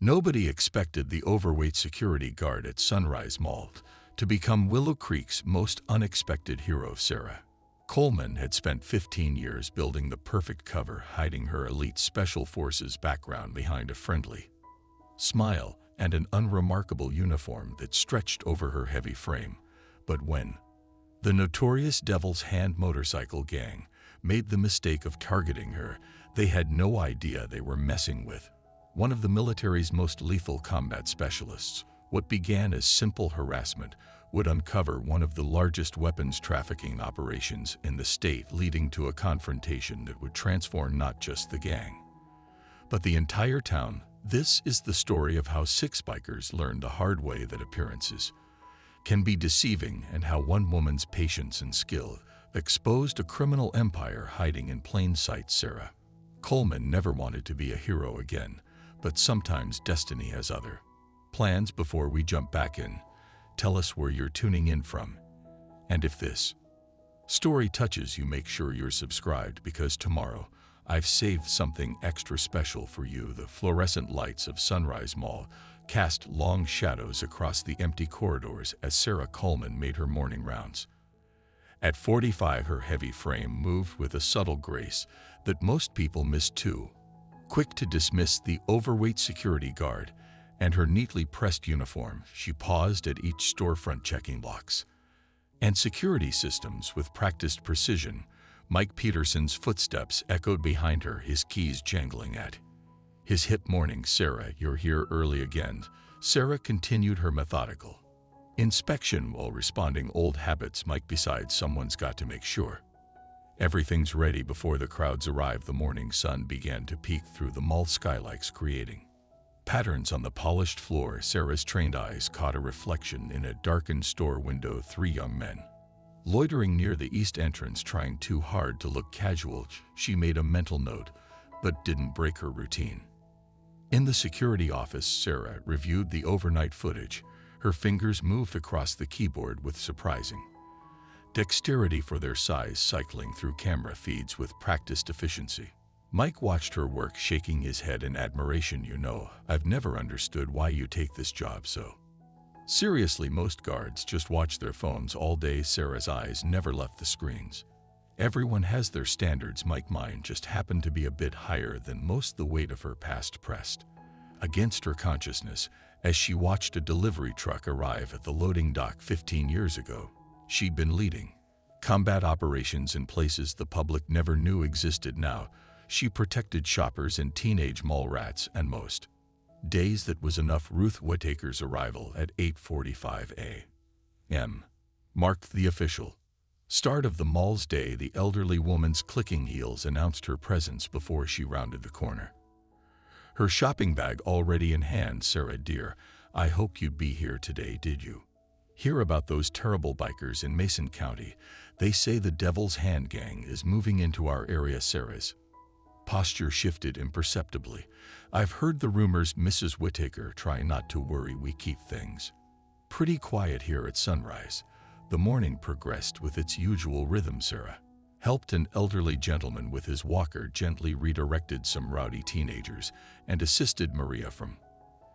Nobody expected the overweight security guard at Sunrise Mall to become Willow Creek's most unexpected hero. Sarah Coleman had spent 15 years building the perfect cover, hiding her elite special forces background behind a friendly smile and an unremarkable uniform that stretched over her heavy frame. But when the notorious Devil's Hand motorcycle gang made the mistake of targeting her, they had no idea they were messing with one of the military's most lethal combat specialists. What began as simple harassment would uncover one of the largest weapons trafficking operations in the state, leading to a confrontation that would transform not just the gang, but the entire town. This is the story of how 6 bikers learned the hard way that appearances can be deceiving, and how one woman's patience and skill exposed a criminal empire hiding in plain sight. Sarah Coleman never wanted to be a hero again, but sometimes destiny has other plans. Before we jump back in, tell us where you're tuning in from, and if this story touches you, make sure you're subscribed, because tomorrow I've saved something extra special for you. The fluorescent lights of Sunrise Mall cast long shadows across the empty corridors as Sarah Coleman made her morning rounds. At 45, her heavy frame moved with a subtle grace that most people missed too quick to dismiss the overweight security guard and her neatly pressed uniform. She paused at each storefront, checking locks and security systems with practiced precision. Mike Peterson's footsteps echoed behind her, his keys jangling at his hip. Morning, Sarah, you're here early again. Sarah continued her methodical inspection while responding old habits. Mike, besides, someone's got to make sure everything's ready before the crowds arrive. The morning sun began to peek through the mall skylights, creating patterns on the polished floor. Sarah's trained eyes caught a reflection in a darkened store window. 3 young men loitering near the east entrance, trying too hard to look casual. She made a mental note, but didn't break her routine. In the security office, Sarah reviewed the overnight footage. Her fingers moved across the keyboard with surprising dexterity for their size, cycling through camera feeds with practiced efficiency. Mike watched her work, shaking his head in admiration. You know, I've never understood why you take this job so seriously. Most guards just watch their phones all day. Sarah's eyes never left the screens. Everyone has their standards, Mike. Mine just happened to be a bit higher than most. The weight of her past pressed against her consciousness as she watched a delivery truck arrive at the loading dock. 15 years ago, she'd been leading combat operations in places the public never knew existed. Now, she protected shoppers and teenage mall rats, and most days that was enough. Ruth Whittaker's arrival at 8:45 a.m. marked the official start of the mall's day. The elderly woman's clicking heels announced her presence before she rounded the corner, her shopping bag already in hand. Sarah, dear, I hope you'd be here today. Did you hear about those terrible bikers in Mason County? They say the Devil's Hand gang is moving into our area. Sarah's posture shifted imperceptibly. I've heard the rumors, Mrs. Whittaker. Try not to worry. We keep things pretty quiet here at Sunrise. The morning progressed with its usual rhythm. Sarah helped an elderly gentleman with his walker, gently redirected some rowdy teenagers, and assisted Maria from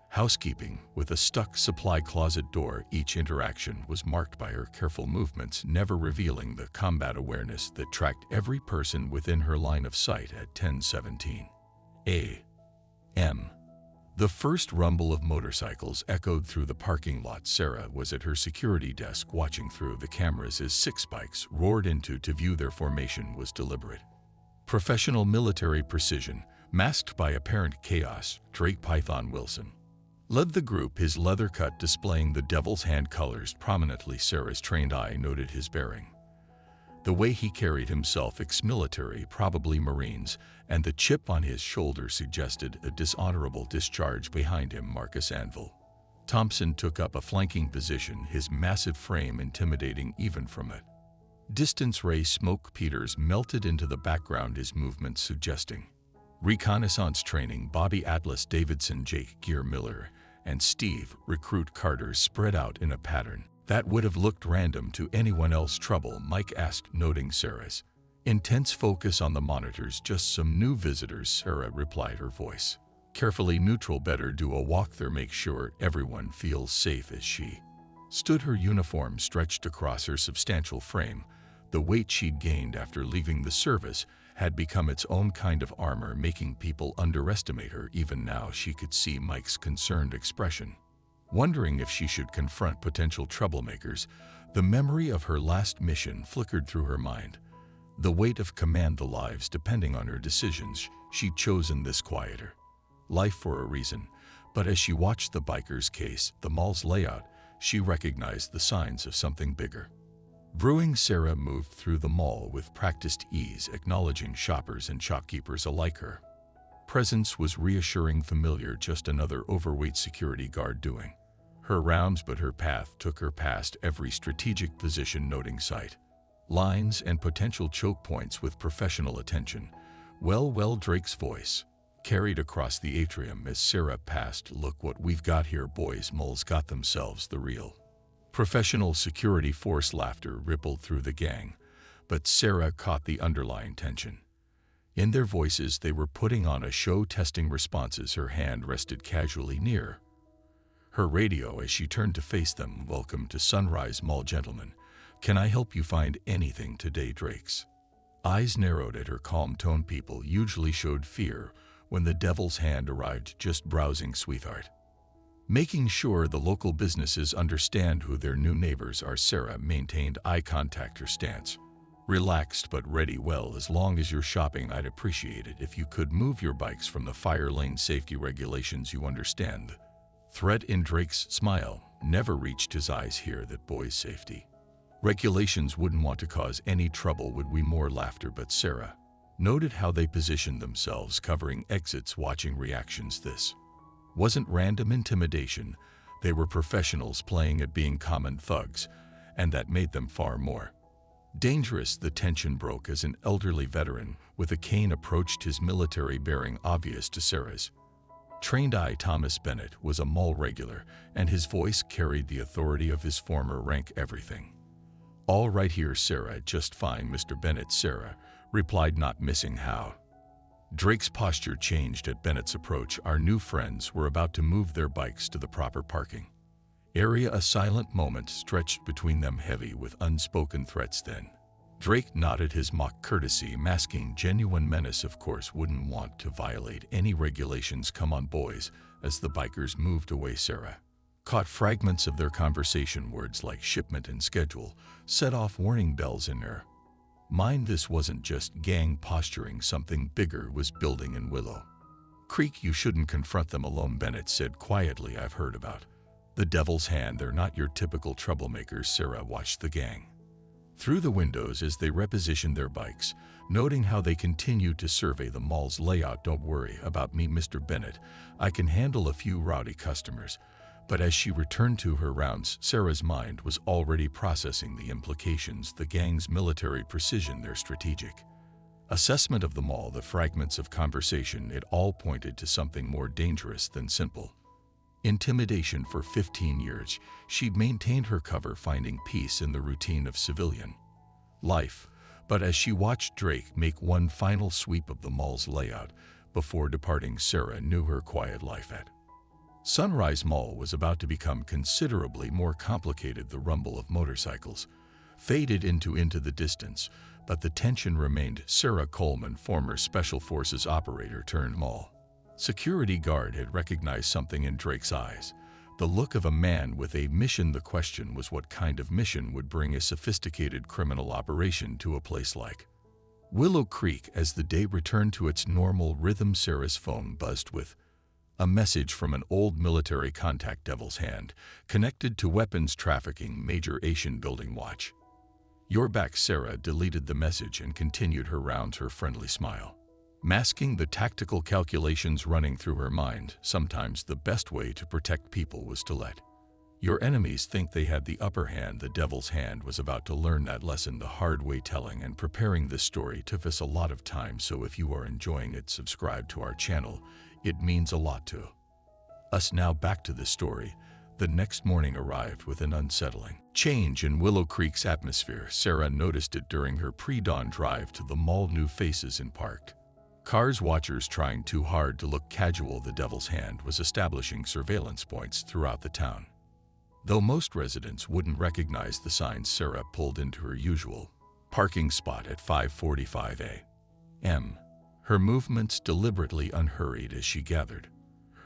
housekeeping with a stuck supply closet door. Each interaction was marked by her careful movements, never revealing the combat awareness that tracked every person within her line of sight. At 10:17 a.m., the first rumble of motorcycles echoed through the parking lot. Sarah was at her security desk, watching through the cameras as 6 bikes roared into to view. Their formation was deliberate, professional military precision, masked by apparent chaos. Drake Python Wilson led the group, his leather cut displaying the Devil's Hand colors prominently. Sarah's trained eye noted his bearing, the way he carried himself, ex-military, probably Marines, and the chip on his shoulder suggested a dishonorable discharge. Behind him, Marcus Anvil Thompson took up a flanking position, his massive frame intimidating even from a distance. Ray Smoke Peters melted into the background, his movements suggesting reconnaissance training. Bobby Atlas Davidson, Jake Gear Miller, and Steve Recruit Carter spread out in a pattern that would have looked random to anyone else. Trouble? Mike asked, noting Sarah's intense focus on the monitors. Just some new visitors, Sarah replied, her voice Carefully neutral, better do a walk there, make sure everyone feels safe as she stood, her uniform stretched across her substantial frame. The weight she'd gained after leaving the service had become its own kind of armor, making people underestimate her. Even now she could see Mike's concerned expression, wondering if she should confront potential troublemakers. The memory of her last mission flickered through her mind. The weight of command, the lives depending on her decisions. She'd chosen this quieter life for a reason, but as she watched the biker's case, the mall's layout, she recognized the signs of something bigger brewing. Sarah moved through the mall with practiced ease, acknowledging shoppers and shopkeepers alike. Her presence was reassuring, familiar, just another overweight security guard doing her rounds, but her path took her past every strategic position, noting sight lines and potential choke points with professional attention. Well, Drake's voice carried across the atrium as Sarah passed. Look what we've got here, boys. Moles got themselves the real professional security force. Laughter rippled through the gang, but Sarah caught the underlying tension in their voices. They were putting on a show, testing responses. Her hand rested casually near her radio as she turned to face them. Welcome to Sunrise Mall, gentlemen. Can I help you find anything today? Drake's eyes narrowed at her calm tone. People usually showed fear when the devil's hand arrived. Just browsing, sweetheart. Making sure the local businesses understand who their new neighbors are. Sarah maintained eye contact, her stance relaxed but ready. Well, as long as you're shopping, I'd appreciate it if you could move your bikes from the fire lane. Safety regulations, you understand. Threat in Drake's smile never reached his eyes here. That boy's safety regulations wouldn't want to cause any trouble, would we? More laughter, but Sarah noted how they positioned themselves, covering exits, watching reactions. This wasn't random intimidation. They were professionals playing at being common thugs, and that made them far more dangerous. The tension broke as an elderly veteran with a cane approached, his military bearing obvious to Sarah's trained eye. Thomas Bennett was a mall regular, and his voice carried the authority of his former rank. Everything all right here, Sarah? Just fine, Mr. Bennett, Sarah replied, not missing how Drake's posture changed at Bennett's approach. Our new friends were about to move their bikes to the proper parking area. A silent moment stretched between them, heavy with unspoken threats. Then Drake nodded, his mock courtesy masking genuine menace. Of course, wouldn't want to violate any regulations. Come on, boys. As the bikers moved away, Sarah caught fragments of their conversation. Words like shipment and schedule set off warning bells in her mind. This wasn't just gang posturing. Something bigger was building in Willow Creek. You shouldn't confront them alone, Bennett said quietly. I've heard about the devil's hand. They're not your typical troublemakers. Sarah watched the gang through the windows as they repositioned their bikes, noting how they continued to survey the mall's layout. Don't worry about me, Mr. Bennett. I can handle a few rowdy customers. But as she returned to her rounds, Sarah's mind was already processing the implications, the gang's military precision, their strategic assessment of the mall, the fragments of conversation. It all pointed to something more dangerous than simple intimidation. For 15 years, she'd maintained her cover, finding peace in the routine of civilian life. But as she watched Drake make one final sweep of the mall's layout before departing, Sarah knew her quiet life at Sunrise Mall was about to become considerably more complicated. The rumble of motorcycles faded into the distance, but the tension remained. Sarah Coleman, former Special Forces operator turned mall security guard, had recognized something in Drake's eyes, the look of a man with a mission. The question was, what kind of mission would bring a sophisticated criminal operation to a place like Willow Creek? As the day returned to its normal rhythm, Sarah's phone buzzed with a message from an old military contact. Devil's hand connected to weapons trafficking, Major Asian building watch. You're back. Sarah deleted the message and continued her rounds, her friendly smile masking the tactical calculations running through her mind. Sometimes the best way to protect people was to let your enemies think they had the upper hand. The devil's hand was about to learn that lesson the hard way. Telling and preparing this story took us a lot of time, so if you are enjoying it, subscribe to our channel. It means a lot to us. Now back to the story. The next morning arrived with an unsettling change in Willow Creek's atmosphere. Sarah noticed it during her pre-dawn drive to the mall. New faces in parked Cars watchers trying too hard to look casual. The Devil's Hand was establishing surveillance points throughout the town. Though most residents wouldn't recognize the signs, Sarah pulled into her usual parking spot at 5:45 a.m. Her movements deliberately unhurried as she gathered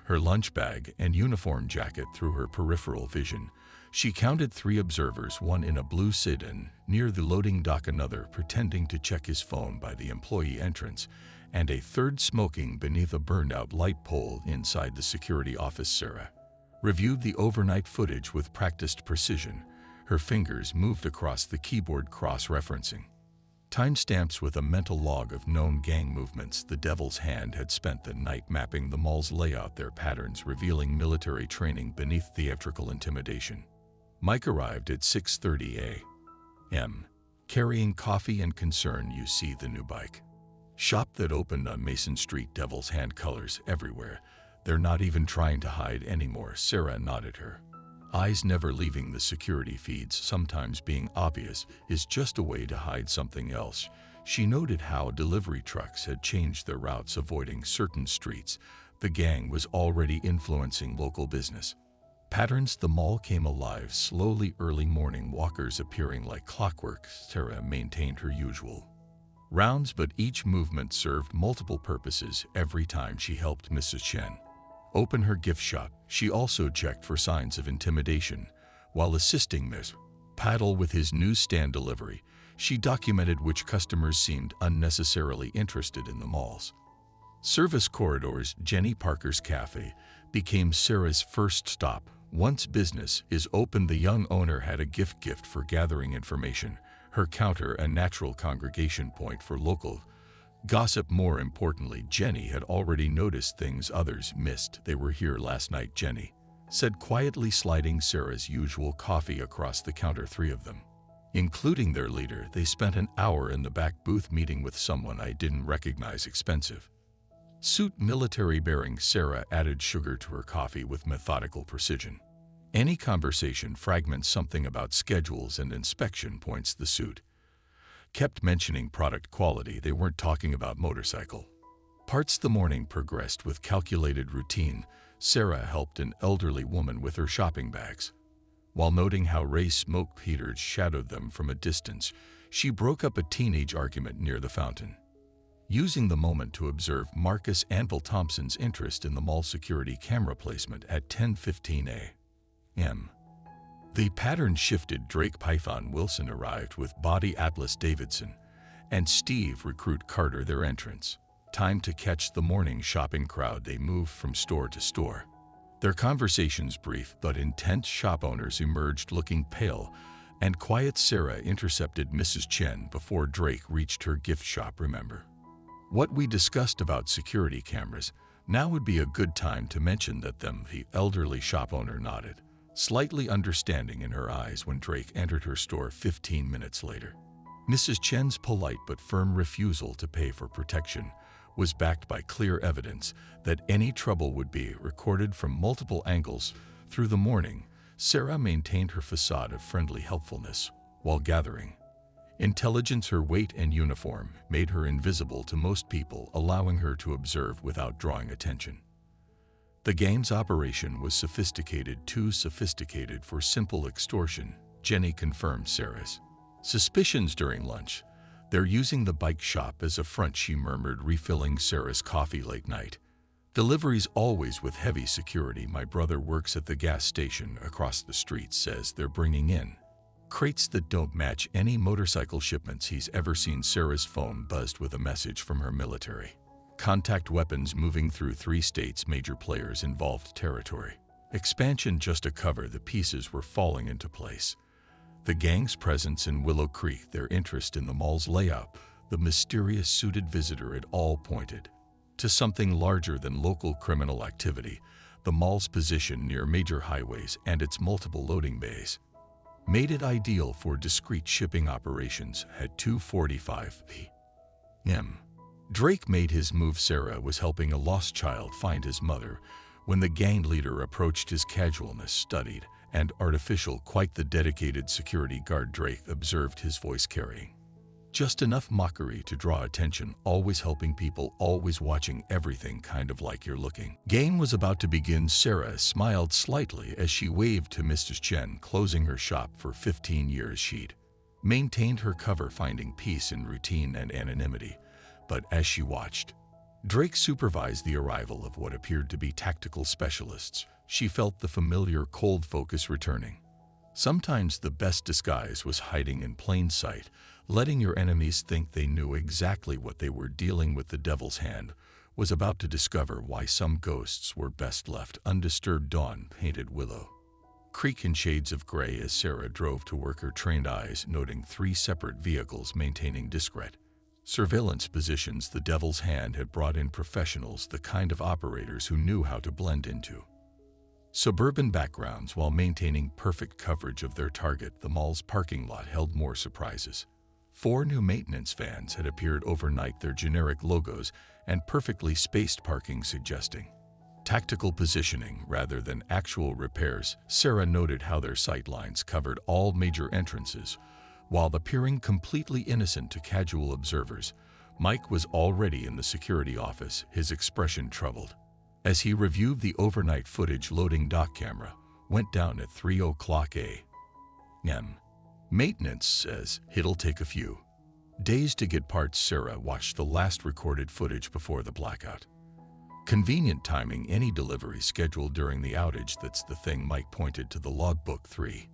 her lunch bag and uniform jacket through her peripheral vision. She counted 3 observers, one in a blue sedan near the loading dock, another pretending to check his phone by the employee entrance, and a third smoking beneath a burned-out light pole inside the security office. Sarah reviewed the overnight footage with practiced precision. Her fingers moved across the keyboard, cross-referencing timestamps with a mental log of known gang movements. The Devil's Hand had spent the night mapping the mall's layout, their patterns revealing military training beneath theatrical intimidation. Mike arrived at 6:30 a.m., carrying coffee and concern. "You see the new bike shop that opened on Mason Street? Devil's Hand colors everywhere. They're not even trying to hide anymore." Sarah nodded, her eyes never leaving the security feeds. Sometimes being obvious is just a way to hide something else. She noted how delivery trucks had changed their routes, avoiding certain streets. The gang was already influencing local business patterns. The mall came alive slowly, early morning walkers appearing like clockwork. Sarah maintained her usual rounds, but each movement served multiple purposes. Every time she helped Mrs. Chen open her gift shop, she also checked for signs of intimidation. While assisting Ms. Paddle with his newsstand delivery, she documented which customers seemed unnecessarily interested in the mall's service corridors. Jenny Parker's cafe became Sarah's first stop. Once business is open, the young owner had a gift for gathering information, her counter a natural congregation point for local gossip. More importantly, Jenny had already noticed things others missed. "They were here last night," Jenny said quietly, sliding Sarah's usual coffee across the counter. 3 of them, including their leader. "They spent an hour in the back booth meeting with someone I didn't recognize. Expensive suit, military bearing." Sarah added sugar to her coffee with methodical precision. Any conversation fragments something about schedules and inspection points. The suit kept mentioning product quality. They weren't talking about motorcycle parts. The morning progressed with calculated routine. Sarah helped an elderly woman with her shopping bags. While noting how Ray's smoke heaters shadowed them from a distance, she broke up a teenage argument near the fountain, using the moment to observe Marcus Anvil Thompson's interest in the mall security camera placement. At 10:15 a.m., the pattern shifted. Drake Python Wilson arrived with Body Atlas Davidson and Steve Recruit Carter their entrance. Time to catch the morning shopping crowd. They moved from store to store, their conversations brief but intense. Shop owners emerged looking pale and quiet. Sarah intercepted Mrs. Chen before Drake reached her gift shop. "Remember what we discussed about security cameras? Now would be a good time to mention that them." The elderly shop owner nodded, slightly understanding in her eyes when Drake entered her store 15 minutes later. Mrs. Chen's polite but firm refusal to pay for protection was backed by clear evidence that any trouble would be recorded from multiple angles. Through the morning, Sarah maintained her facade of friendly helpfulness while gathering intelligence. Her weight and uniform made her invisible to most people, allowing her to observe without drawing attention. The gang's operation was sophisticated, too sophisticated for simple extortion. Jenny confirmed Sarah's suspicions during lunch. "They're using the bike shop as a front," she murmured, refilling Sarah's coffee. "Late night deliveries always with heavy security. My brother works at the gas station across the street, says they're bringing in crates that don't match any motorcycle shipments he's ever seen." Sarah's phone buzzed with a message from her military contact. "Weapons moving through 3 states. Major players involved. Territory expansion just to cover." The pieces were falling into place. The gang's presence in Willow Creek, their interest in the mall's layout, the mysterious suited visitor, it all pointed to something larger than local criminal activity. The mall's position near major highways and its multiple loading bays made it ideal for discreet shipping operations. At 2:45 p.m., Drake made his move. Sarah was helping a lost child find his mother when the gang leader approached. His casualness studied and artificial, quite the dedicated security guard. Drake observed his voice carrying Just enough mockery to draw attention, always helping people, always watching everything, kind of like you're looking. Game was about to begin. Sarah smiled slightly as she waved to Mrs. Chen, closing her shop for 15 years. She'd maintained her cover, finding peace in routine and anonymity. But as she watched Drake supervised the arrival of what appeared to be tactical specialists, she felt the familiar cold focus returning. Sometimes the best disguise was hiding in plain sight, letting your enemies think they knew exactly what they were dealing with. The devil's hand was about to discover why some ghosts were best left undisturbed. Dawn painted Willow Creek in shades of gray as Sarah drove to work, her trained eyes noting 3 separate vehicles maintaining discreet surveillance positions. The devil's hand had brought in professionals, the kind of operators who knew how to blend into suburban backgrounds while maintaining perfect coverage of their target. The mall's parking lot held more surprises. 4 new maintenance vans had appeared overnight, their generic logos and perfectly spaced parking suggesting tactical positioning rather than actual repairs. Sarah noted how their sightlines covered all major entrances. While appearing completely innocent to casual observers, Mike was already in the security office, his expression troubled. As he reviewed the overnight footage, loading dock camera went down at 3:00 a.m. Maintenance says it'll take a few days to get parts. Sarah watched the last recorded footage before the blackout. Convenient timing, any delivery scheduled during the outage. That's the thing. Mike pointed to the logbook. 3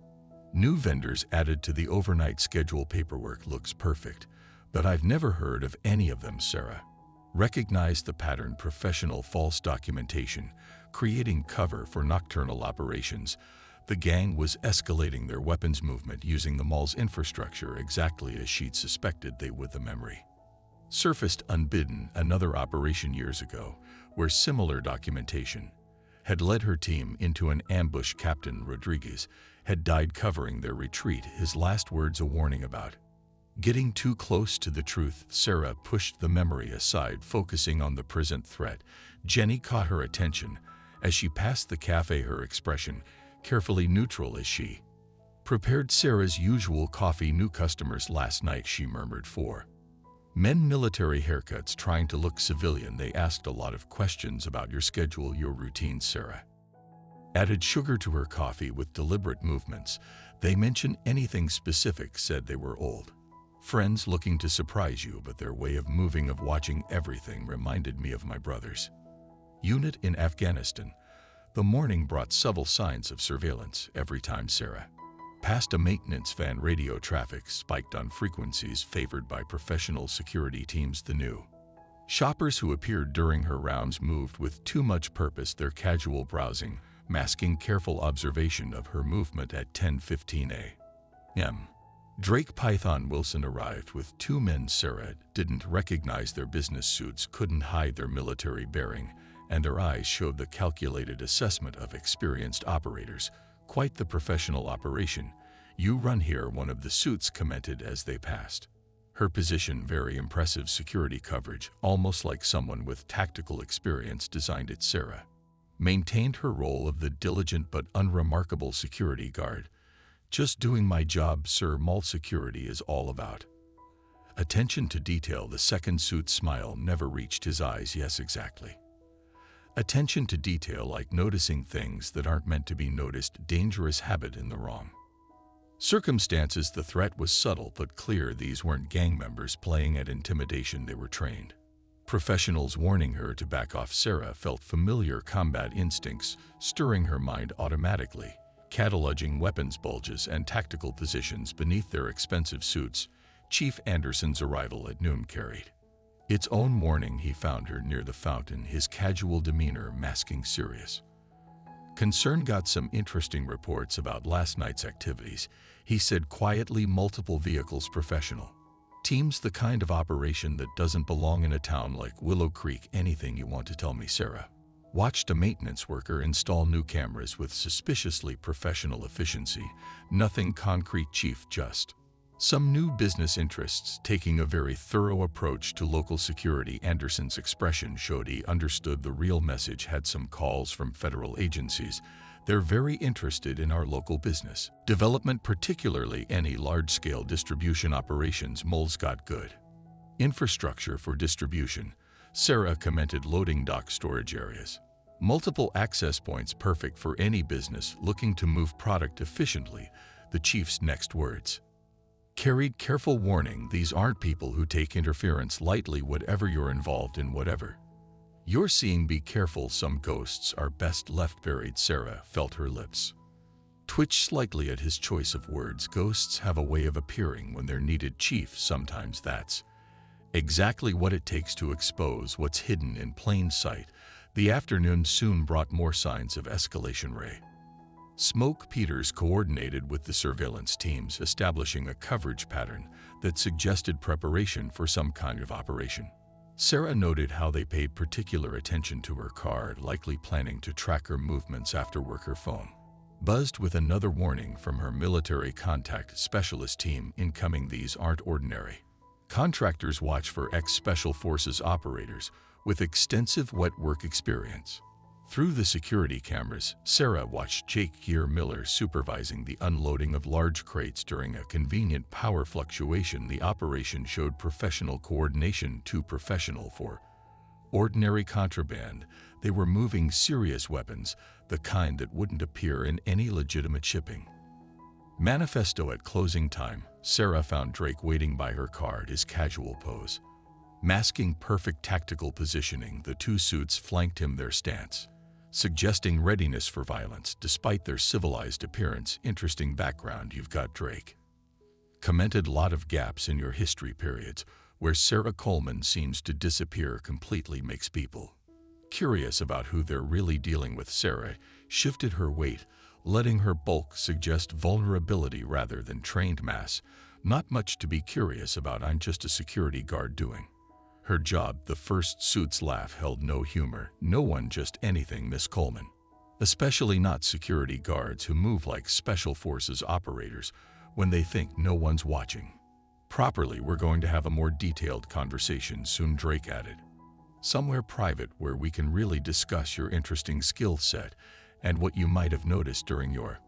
new vendors added to the overnight schedule. Paperwork looks perfect, but I've never heard of any of them. Sarah recognized the pattern: professional false documentation, creating cover for nocturnal operations. The gang was escalating their weapons movement using the mall's infrastructure exactly as she'd suspected they would. The memory surfaced unbidden, another operation years ago where similar documentation had led her team into an ambush. Captain Rodriguez had died covering their retreat, his last words a warning about getting too close to the truth. Sarah pushed the memory aside, focusing on the present threat. Jenny caught her attention as she passed the cafe, her expression carefully neutral as she prepared Sarah's usual coffee. New customers last night, she murmured. 4 men, military haircuts, trying to look civilian. They asked a lot of questions about your schedule, your routine. Sarah added sugar to her coffee with deliberate movements. They mentioned anything specific, said they were old friends looking to surprise you, but their way of moving, of watching everything, reminded me of my brother's unit in Afghanistan. The morning brought subtle signs of surveillance. Every time Sarah passed a maintenance van, radio traffic spiked on frequencies favored by professional security teams. The new shoppers who appeared during her rounds moved with too much purpose, their casual browsing masking careful observation of her movement. At 10:15 a.m. Drake Python Wilson arrived with 2 men. Sarah didn't recognize their business suits, couldn't hide their military bearing, and their eyes showed the calculated assessment of experienced operators. Quite the professional operation you run here, one of the suits commented as they passed her position. Very impressive security coverage, almost like someone with tactical experience designed it. Sarah maintained her role of the diligent but unremarkable security guard. Just doing my job, sir. Mall security is all about attention to detail. The second suit's smile never reached his eyes. Yes, exactly. Attention to detail, like noticing things that aren't meant to be noticed. Dangerous habit in the wrong circumstances. The threat was subtle but clear. These weren't gang members playing at intimidation. They were trained professionals warning her to back off. Sarah felt familiar combat instincts stirring her mind automatically, cataloging weapons bulges and tactical positions beneath their expensive suits. Chief Anderson's arrival at noon carried its own warning. He found her near the fountain, his casual demeanor masking serious concern. Got some interesting reports about last night's activities, he said quietly. Multiple vehicles, professional teams, the kind of operation that doesn't belong in a town like Willow Creek. Anything you want to tell me? Sarah watched a maintenance worker install new cameras with suspiciously professional efficiency. Nothing concrete, chief, just some new business interests, taking a very thorough approach to local security. Anderson's expression showed he understood the real message. Had some calls from federal agencies They're very interested in our local business development, particularly any large-scale distribution operations. Mole's got good infrastructure for distribution. Sarah commented, loading dock storage areas. Multiple access points, perfect for any business looking to move product efficiently. The chief's next words carried careful warning. These aren't people who take interference lightly. Whatever you're involved in, whatever you're seeing, be careful. Some ghosts are best left buried. Sarah felt her lips twitch slightly at his choice of words. Ghosts have a way of appearing when they're needed, Chief. Sometimes that's exactly what it takes to expose what's hidden in plain sight. The afternoon soon brought more signs of escalation. Ray Smoke Peters coordinated with the surveillance teams, establishing a coverage pattern that suggested preparation for some kind of operation. Sarah noted how they paid particular attention to her card, likely planning to track her movements after work. Her phone buzzed with another warning from her military contact specialist team incoming. These aren't ordinary contractors. Watch for ex-Special Forces operators with extensive wet work experience. Through the security cameras, Sarah watched Jake Gear Miller supervising the unloading of large crates during a convenient power fluctuation. The operation showed professional coordination, too professional for ordinary contraband. They were moving serious weapons, the kind that wouldn't appear in any legitimate shipping manifesto. At closing time, Sarah found Drake waiting by her card, his casual pose masking perfect tactical positioning. The two suits flanked him, their stance suggesting readiness for violence despite their civilized appearance. Interesting background you've got, Drake commented. Lot of gaps in your history. Periods where Sarah Coleman seems to disappear completely makes people curious about who they're really dealing with. Sarah shifted her weight, letting her bulk suggest vulnerability rather than trained mass. Not much to be curious about. I'm just a security guard doing her job. The first suit's laugh held no humor. No one, just anything, Miss Coleman. Especially not security guards who move like Special Forces operators when they think no one's watching properly. We're going to have a more detailed conversation soon, Drake added. Somewhere private where we can really discuss your interesting skill set and what you might have noticed during your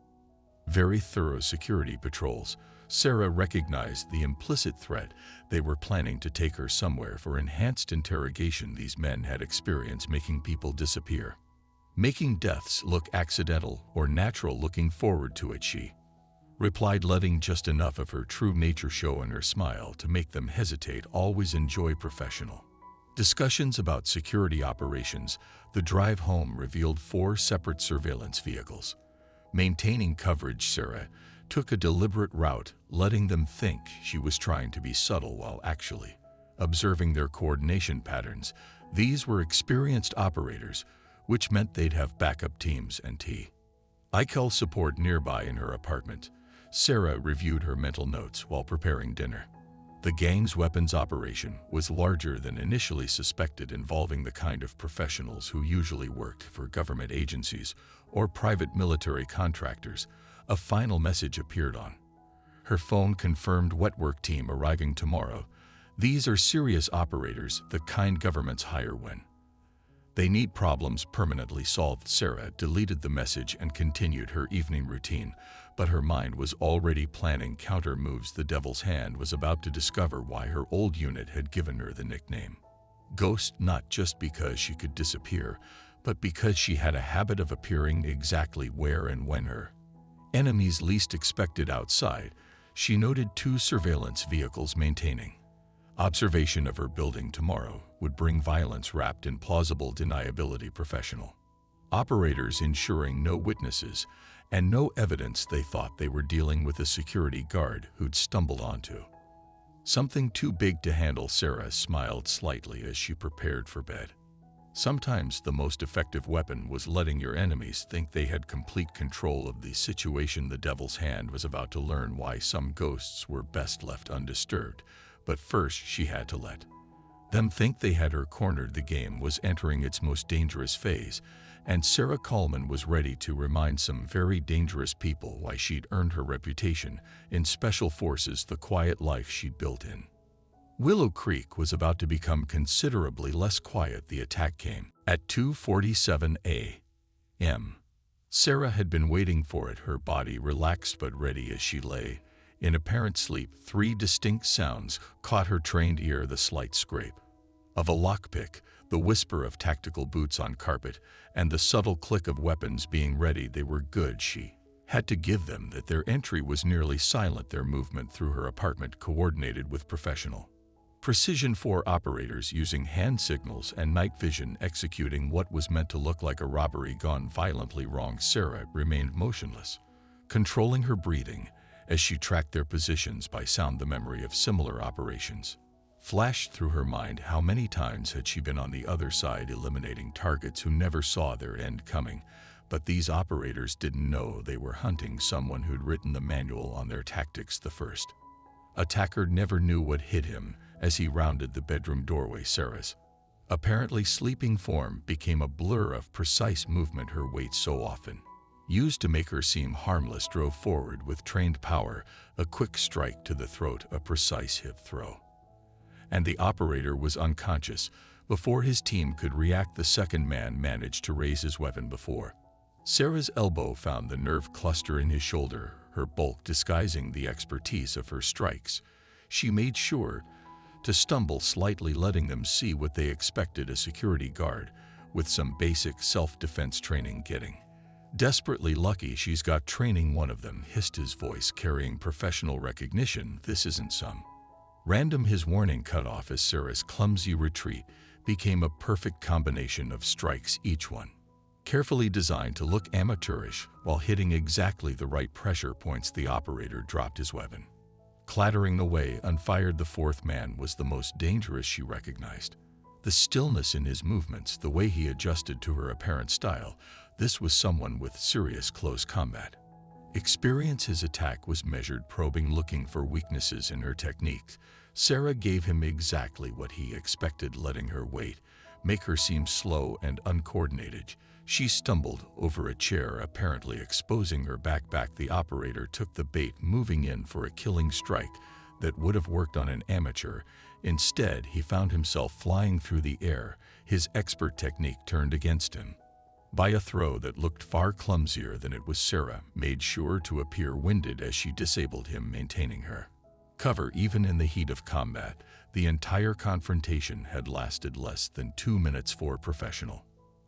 very thorough security patrols. Sarah recognized the implicit threat. They were planning to take her somewhere for enhanced interrogation. These men had experience making people disappear, making deaths look accidental or natural. Looking forward to it, she replied, letting just enough of her true nature show in her smile to make them hesitate. Always enjoy professional discussions about security operations. The drive home revealed 4 separate surveillance vehicles maintaining coverage. Sarah took a deliberate route, letting them think she was trying to be subtle while actually observing their coordination patterns. These were experienced operators, which meant they'd have backup teams and ICAL support nearby. In her apartment, Sarah reviewed her mental notes while preparing dinner. The gang's weapons operation was larger than initially suspected, involving the kind of professionals who usually worked for government agencies or private military contractors. A final message appeared on her phone, confirmed wet work team arriving tomorrow. These are serious operators, the kind governments hire when they need problems permanently solved. Sarah deleted the message and continued her evening routine, but her mind was already planning counter moves. The Devil's Hand was about to discover why her old unit had given her the nickname Ghost, not just because she could disappear, but because she had a habit of appearing exactly where and when her enemies least expected. Outside, she noted 2 surveillance vehicles maintaining observation of her building. Tomorrow would bring violence wrapped in plausible deniability. Professional operators ensuring no witnesses and no evidence. They thought they were dealing with a security guard who'd stumbled onto something too big to handle. Sarah smiled slightly as she prepared for bed. Sometimes the most effective weapon was letting your enemies think they had complete control of the situation. The Devil's Hand was about to learn why some ghosts were best left undisturbed, but first she had to let them think they had her cornered. The game was entering its most dangerous phase, and Sarah Coleman was ready to remind some very dangerous people why she'd earned her reputation in Special Forces. The quiet life she'd built in Willow Creek was about to become considerably less quiet. The attack came at 2:47 a.m. Sarah had been waiting for it, her body relaxed but ready as she lay. In apparent sleep, 3 distinct sounds caught her trained ear: the slight scrape of a lockpick, the whisper of tactical boots on carpet, and the subtle click of weapons being ready. They were good. She had to give them that. Their entry was nearly silent, their movement through her apartment coordinated with professional precision. 4 operators using hand signals and night vision executing what was meant to look like a robbery gone violently wrong. Sarah remained motionless, controlling her breathing as she tracked their positions by sound. The memory of similar operations flashed through her mind. How many times had she been on the other side, eliminating targets who never saw their end coming? But these operators didn't know they were hunting someone who'd written the manual on their tactics. The first attacker never knew what hit him as he rounded the bedroom doorway. Sarah's apparently sleeping form became a blur of precise movement. Her weight, so often used to make her seem harmless, drove forward with trained power. A quick strike to the throat, a precise hip throw, and the operator was unconscious before his team could react. The second man managed to raise his weapon before Sarah's elbow found the nerve cluster in his shoulder, her bulk disguising the expertise of her strikes. She made sure to stumble slightly, letting them see what they expected: a security guard with some basic self-defense training. Getting desperately lucky she's got training, one of them hissed, his voice carrying professional recognition. This isn't some random. His warning cut off as Sarah's clumsy retreat became a perfect combination of strikes, each one carefully designed to look amateurish while hitting exactly the right pressure points. The operator dropped his weapon, clattering away unfired. The fourth man was the most dangerous, she recognized. The stillness in his movements, the way he adjusted to her apparent style. This was someone with serious close combat experience. His attack was measured, probing, looking for weaknesses in her techniques. Sarah gave him exactly what he expected, letting her weight make her seem slow and uncoordinated. She stumbled over a chair, apparently exposing her back. The operator took the bait, moving in for a killing strike that would have worked on an amateur. Instead, he found himself flying through the air, his expert technique turned against him by a throw that looked far clumsier than it was. Sarah made sure to appear winded as she disabled him, maintaining her cover even in the heat of combat. The entire confrontation had lasted less than 2 minutes. 4 professional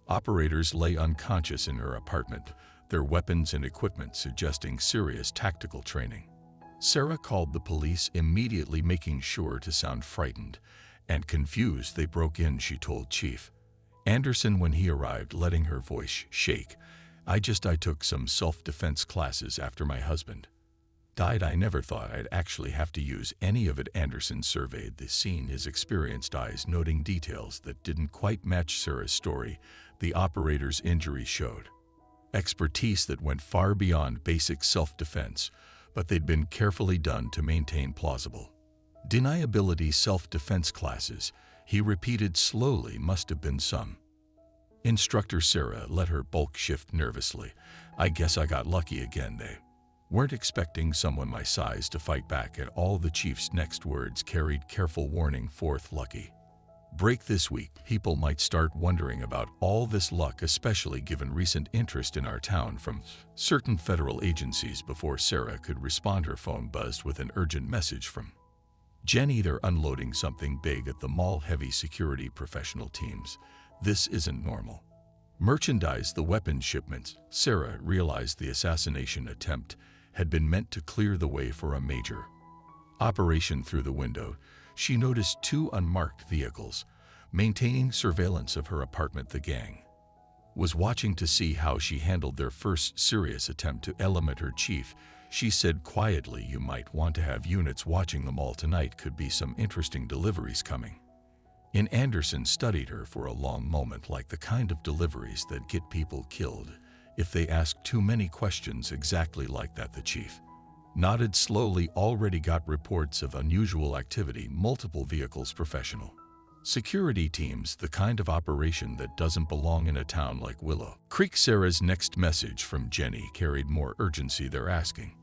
operators lay unconscious in her apartment, their weapons and equipment suggesting serious tactical training. Sarah called the police immediately, making sure to sound frightened and confused. They broke in, she told Chief Anderson when he arrived, letting her voice shake. I took some self-defense classes after my husband died. I never thought I'd actually have to use any of it. Anderson surveyed the scene, his experienced eyes noting details that didn't quite match Sarah's story. The operator's injury showed expertise that went far beyond basic self-defense, but they'd been carefully done to maintain plausible deniability. Self-defense classes, he repeated slowly, must have been some instructor. Sarah let her bulk shift nervously. I guess I got lucky again. They weren't expecting someone my size to fight back at all. The chief's next words carried careful warning. 4th lucky break this week. People might start wondering about all this luck, especially given recent interest in our town from certain federal agencies. Before Sarah could respond, her phone buzzed with an urgent message from Jenny. They're unloading something big at the mall. Heavy security professional teams. This isn't normal merchandise. The weapons shipments. Sarah realized the assassination attempt had been meant to clear the way for a major operation. Through the window, she noticed 2 unmarked vehicles maintaining surveillance of her apartment. The gang was watching to see how she handled their first serious attempt to eliminate her. Chief, she said quietly, you might want to have units watching the mall tonight. Could be some interesting deliveries coming in. Anderson studied her for a long moment, like the kind of deliveries that get people killed if they ask too many questions. Exactly like that. The chief nodded slowly. Already got reports of unusual activity. Multiple vehicles, professional security teams, the kind of operation that doesn't belong in a town like Willow Creek. Sarah's next message from Jenny carried more urgency. They're asking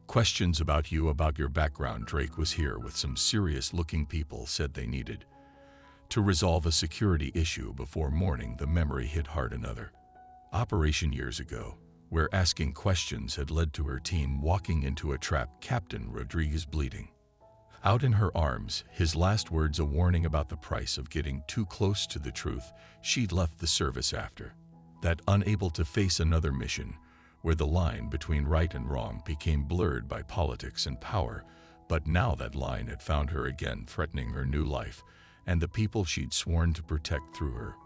questions about you, about your background. Drake was here with some serious-looking people, said they needed to resolve a security issue before morning. The memory hit hard. Another operation years ago where asking questions had led to her team walking into a trap, Captain Rodriguez bleeding out in her arms, his last words a warning about the price of getting too close to the truth. She'd left the service after that, unable to face another mission where the line between right and wrong became blurred by politics and power. But now that line had found her again, threatening her new life and the people she'd sworn to protect through her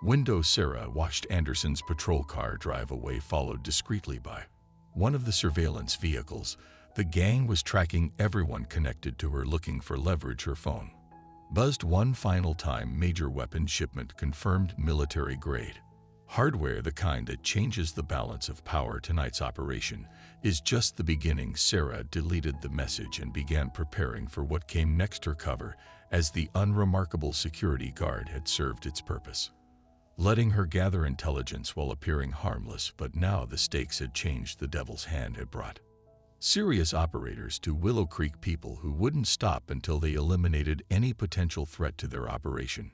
window. Sarah watched Anderson's patrol car drive away, followed discreetly by one of the surveillance vehicles. The gang was tracking everyone connected to her, looking for leverage. Her phone buzzed one final time. Major weapon shipment confirmed, military grade hardware, the kind that changes the balance of power. Tonight's operation is just the beginning. Sarah deleted the message and began preparing for what came next. Her cover as the unremarkable security guard had served its purpose, letting her gather intelligence while appearing harmless. But now the stakes had changed. The devil's hand had brought serious operators to Willow Creek, people who wouldn't stop until they eliminated any potential threat to their operation.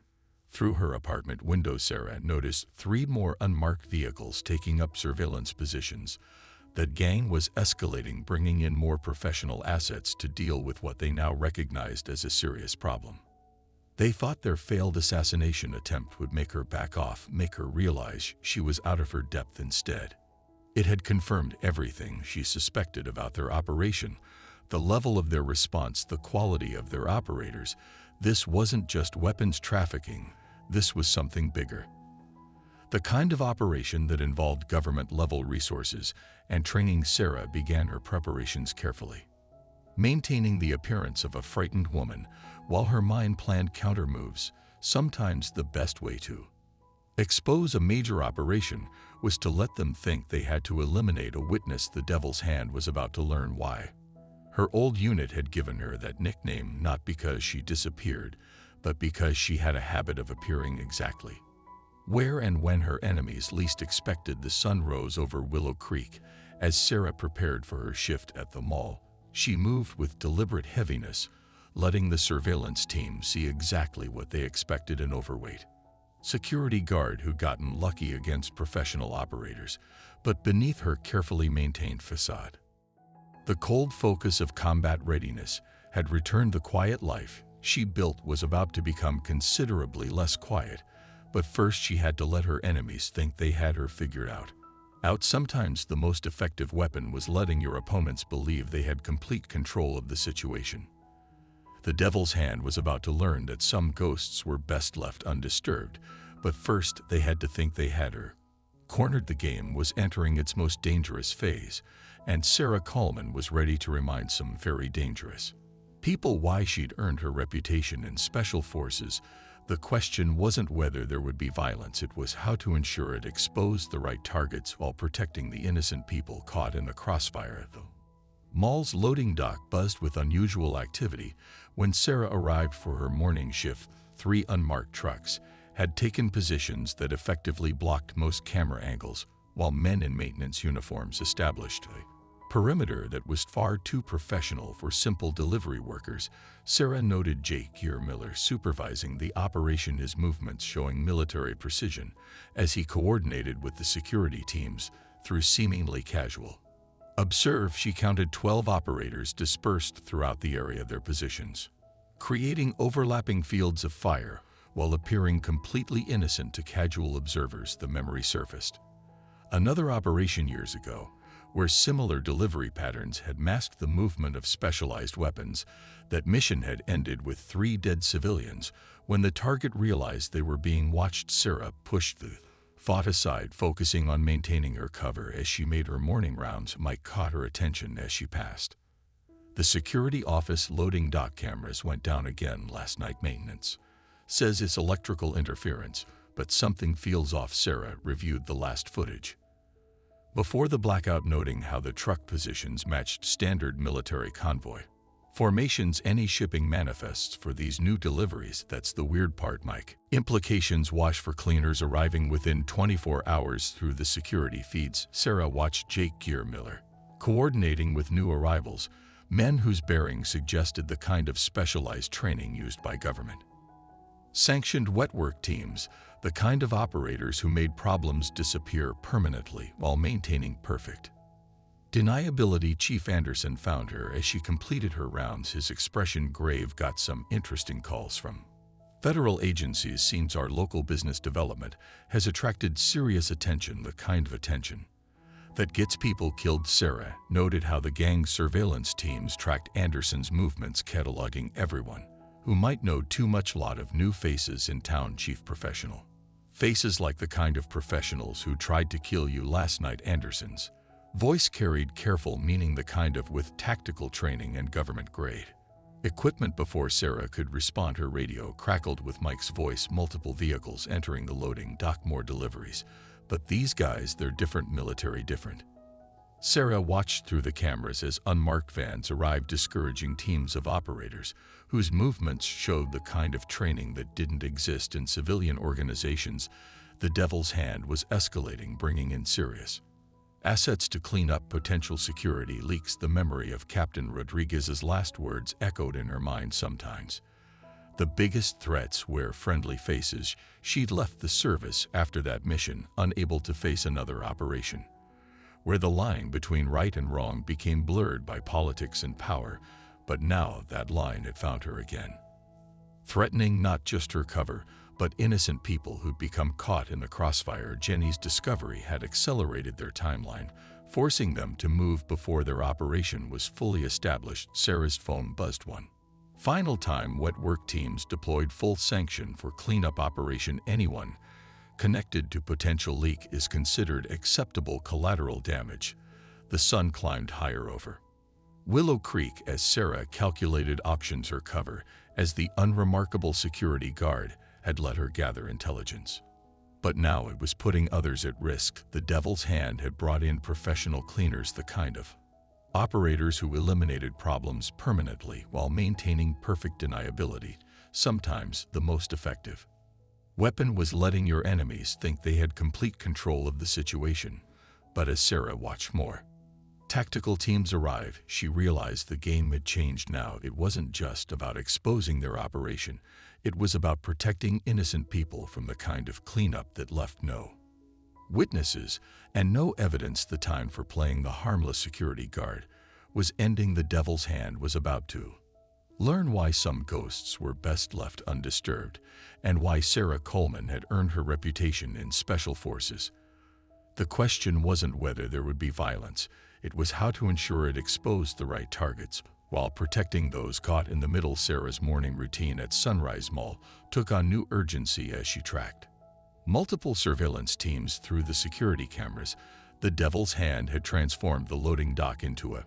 Through her apartment window, Sarah noticed 3 more unmarked vehicles taking up surveillance positions. The gang was escalating, bringing in more professional assets to deal with what they now recognized as a serious problem. They thought their failed assassination attempt would make her back off, make her realize she was out of her depth. Instead, it had confirmed everything she suspected about their operation, the level of their response, the quality of their operators. This wasn't just weapons trafficking, this was something bigger. The kind of operation that involved government-level resources and training. Sarah began her preparations carefully, maintaining the appearance of a frightened woman while her mind planned counter-moves. Sometimes the best way to expose a major operation was to let them think they had to eliminate a witness. The devil's hand was about to learn why her old unit had given her that nickname, not because she disappeared, but because she had a habit of appearing exactly where and when her enemies least expected. The sun rose over Willow Creek as Sarah prepared for her shift at the mall. She moved with deliberate heaviness, letting the surveillance team see exactly what they expected: an overweight security guard who'd gotten lucky against professional operators. But beneath her carefully maintained facade, the cold focus of combat readiness had returned. The quiet life she built was about to become considerably less quiet. But first she had to let her enemies think they had her figured out. Sometimes the most effective weapon was letting your opponents believe they had complete control of the situation. The devil's hand was about to learn that some ghosts were best left undisturbed, but first they had to think they had her cornered. The game was entering its most dangerous phase, and Sarah Coleman was ready to remind some very dangerous people why she'd earned her reputation in special forces. The question wasn't whether there would be violence, it was how to ensure it exposed the right targets while protecting the innocent people caught in the crossfire. The mall's loading dock buzzed with unusual activity. When Sarah arrived for her morning shift, 3 unmarked trucks had taken positions that effectively blocked most camera angles, while men in maintenance uniforms established a perimeter that was far too professional for simple delivery workers. Sarah noted Jake Miller supervising the operation, his movements showing military precision as he coordinated with the security teams through seemingly casual observe. She counted 12 operators dispersed throughout the area, their positions creating overlapping fields of fire while appearing completely innocent to casual observers. The memory surfaced another operation years ago where similar delivery patterns had masked the movement of specialized weapons. That mission had ended with 3 dead civilians. When the target realized they were being watched, Sarah pushed the thought aside, focusing on maintaining her cover as she made her morning rounds. Mike caught her attention as she passed the security office. Loading dock cameras went down again last night. Maintenance says it's electrical interference, but something feels off. Sarah reviewed the last footage before the blackout, noting how the truck positions matched standard military convoy formations. Any shipping manifests for these new deliveries. That's the weird part, Mike. Implications: wash for cleaners arriving within 24 hours through the security feeds. Sarah watched Jake Miller coordinating with new arrivals, men whose bearing suggested the kind of specialized training used by government sanctioned wet work teams. the kind of operators who made problems disappear permanently while maintaining perfect deniability. Chief Anderson found her as she completed her rounds. His expression grave. Got some interesting calls from federal agencies. Seems our local business development has attracted serious attention, the kind of attention that gets people killed. Sarah noted how the gang's surveillance teams tracked Anderson's movements, cataloging everyone who might know too much. Lot of new faces in town. Chief professional faces like the kind of professionals who tried to kill you last night. Anderson's voice carried careful meaning, the kind of with tactical training and government-grade equipment. Before Sarah could respond, her radio crackled with Mike's voice. Multiple vehicles entering the loading dock, more deliveries. But these guys, they're different, military different. Sarah watched through the cameras as unmarked vans arrived, discouraging teams of operators whose movements showed the kind of training that didn't exist in civilian organizations. The devil's hand was escalating, bringing in serious assets to clean up potential security leaks. The memory of Captain Rodriguez's last words echoed in her mind. Sometimes the biggest threats were friendly faces. She'd left the service after that mission, unable to face another operation where the line between right and wrong became blurred by politics and power. But now that line had found her again, threatening not just her cover, but innocent people who'd become caught in the crossfire. Jenny's discovery had accelerated their timeline, forcing them to move before their operation was fully established. Sarah's phone buzzed one final time. Wet work teams deployed, full sanction for cleanup operation. Anyone connected to potential leak is considered acceptable collateral damage. The sun climbed higher over Willow Creek as Sarah calculated options. Her cover as the unremarkable security guard had let her gather intelligence, but now it was putting others at risk. The devil's hand had brought in professional cleaners, the kind of operators who eliminated problems permanently while maintaining perfect deniability. Sometimes the most effective weapon was letting your enemies think they had complete control of the situation. But as Sarah watched more tactical teams arrive, she realized the game had changed now. It wasn't just about exposing their operation. It was about protecting innocent people from the kind of cleanup that left no witnesses and no evidence. The time for playing the harmless security guard was ending. The devil's hand was about to learn why some ghosts were best left undisturbed and why Sarah Coleman had earned her reputation in special forces. The question wasn't whether there would be violence, it was how to ensure it exposed the right targets while protecting those caught in the middle. Sarah's morning routine at Sunrise Mall took on new urgency as she tracked multiple surveillance teams through the security cameras. The devil's hand had transformed the loading dock into a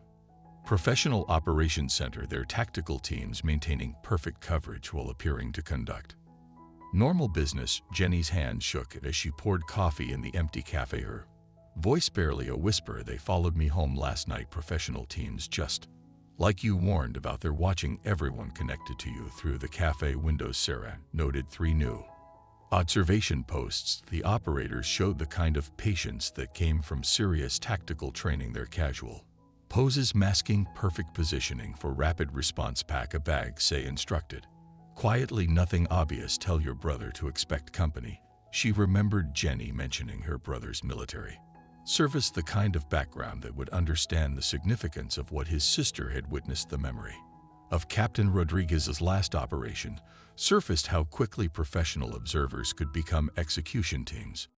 professional operations center, their tactical teams maintaining perfect coverage while appearing to conduct normal business. Jenny's hand shook as she poured coffee in the empty cafe, her voice barely a whisper. They followed me home last night. Professional teams, just like you warned about. They're watching everyone connected to you through the cafe windows. Sarah noted 3 new observation posts. The operators showed the kind of patience that came from serious tactical training. Their casual poses masking perfect positioning for rapid response. Pack a bag, say instructed quietly, nothing obvious. Tell your brother to expect company. She remembered Jenny mentioning her brother's military service, the kind of background that would understand the significance of what his sister had witnessed. The memory of Captain Rodriguez's last operation surfaced, how quickly professional observers could become execution teams.